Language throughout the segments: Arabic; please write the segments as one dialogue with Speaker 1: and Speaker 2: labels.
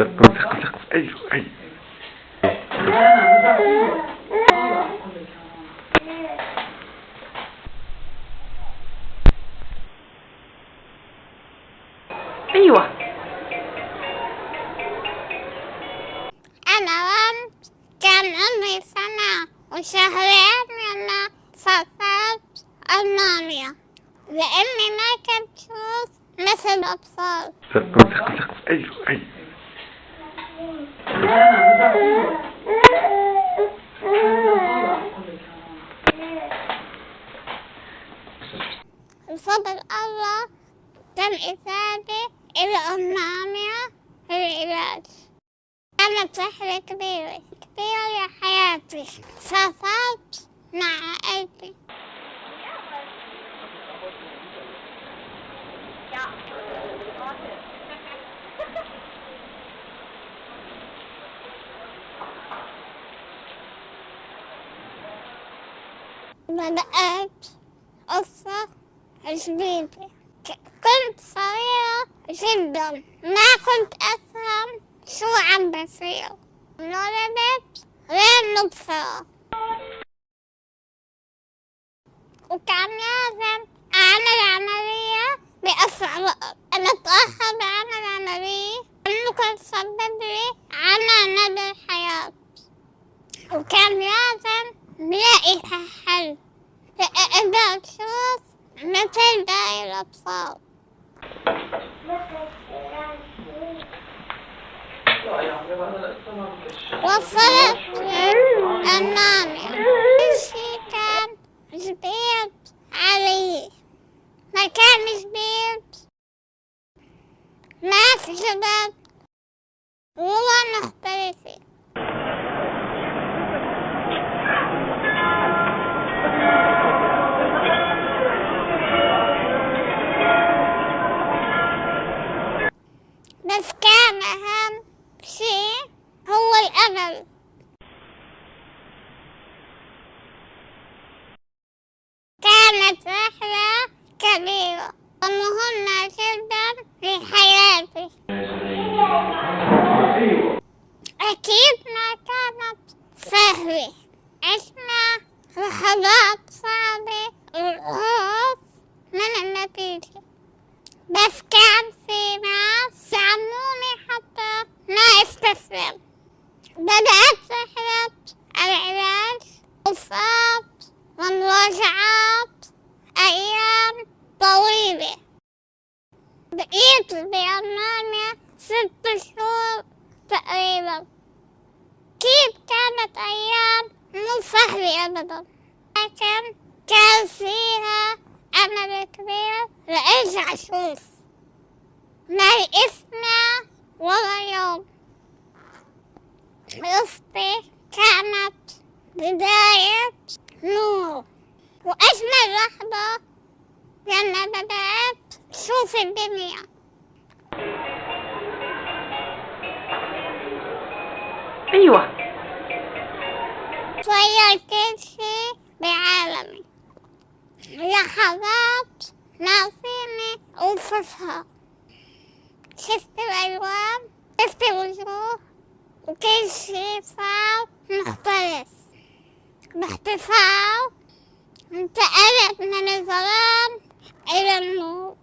Speaker 1: ايوه ايوه. ايوه.
Speaker 2: أنا رمت كان عمري سنة وشهرين لما سافرت ألمانيا، لأني ما كنت أشوف مثل الأطفال.
Speaker 1: ايوه ايوه.
Speaker 2: بفضل الله تم إرسالي إلى ألمانيا للعلاج. كانت رحلة كبيرة لحياتي. سافرت مع عائلتي. بدأت قصة جديدة. كنت صغيرة جدا، ما كنت أفهم شو عم بصير. انولدت غير مبصرة، وكان لازم أعمل عملية بأسرع وقت. أنا أتأخر بعمل العملية لأنه كان سبب لي على مدى الحياة، وكان لازم نلاقي حل لأقدر أشوف مثل باقي الأطفال. وصلت ألمانيا، كل شي كان جديد علي. مكان جديد، ناس جدد، لغة مختلفة. بس كان أهم شي هو الأمل. كانت رحلة كبيرة ومهمة جدا في حياتي. أكيد ما كانت سهلة، عشنا لحظات صعبة والخوف من النتيجة، بس كان في ناس دعموني حتى ما استسلم. بدأت رحلة العلاج، وصفات ومراجعات، أيام طويلة. بقيت بألمانيا 6 شهور تقريبا. أكيد كانت أيام مو سهلة أبدا، لكن كان فيها أمل كبير لأرجع أشوف. ما يئسنا ولا يوم. قصتي كانت بداية نور، وأجمل لحظة لما بدأت أشوف الدنيا.
Speaker 1: ايوه.
Speaker 2: غير كل شي بعالمي. لحظات ما فيني أوصفها. شفت الألوان، شفت الوجوه، وكل شي صار مختلف. باختصار انتقلت من الظلام إلى النور.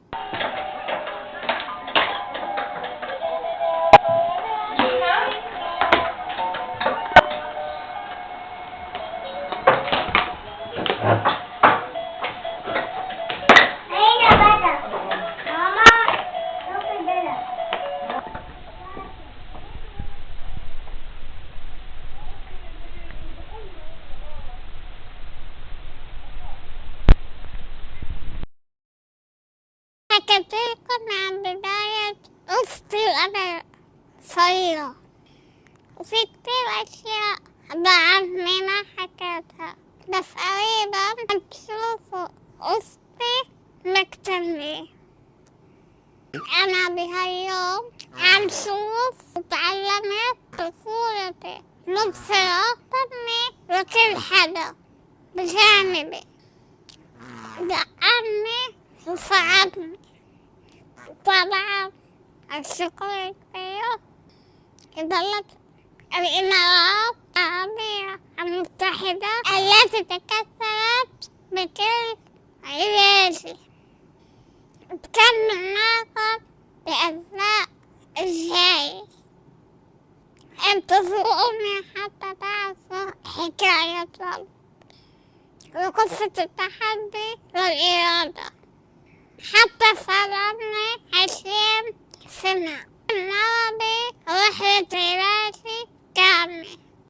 Speaker 2: حكيت لكم عن بداية قصتي وأنا صغيرة، وفي كتير أشياء ضعفني ما حكيتها، بس قريبا بتشوفوا قصتي مكتملة. أنا بهاليوم عم شوف وتعلمت طفولتي مبصرة تمي لكل حدا بجانبي، دعمني وساعدني. طبعا الشكر كبير ظلت الإمارات العربية المتحدة التي تكسرت بكل عياشي بكم ناقة بأجزاء الجيش. انتظروني حتى تعرفوا حكاية وقصة التحدي والإرادة. حتى صارتني 20 سنة. الماضي رحلة علاجي كامل.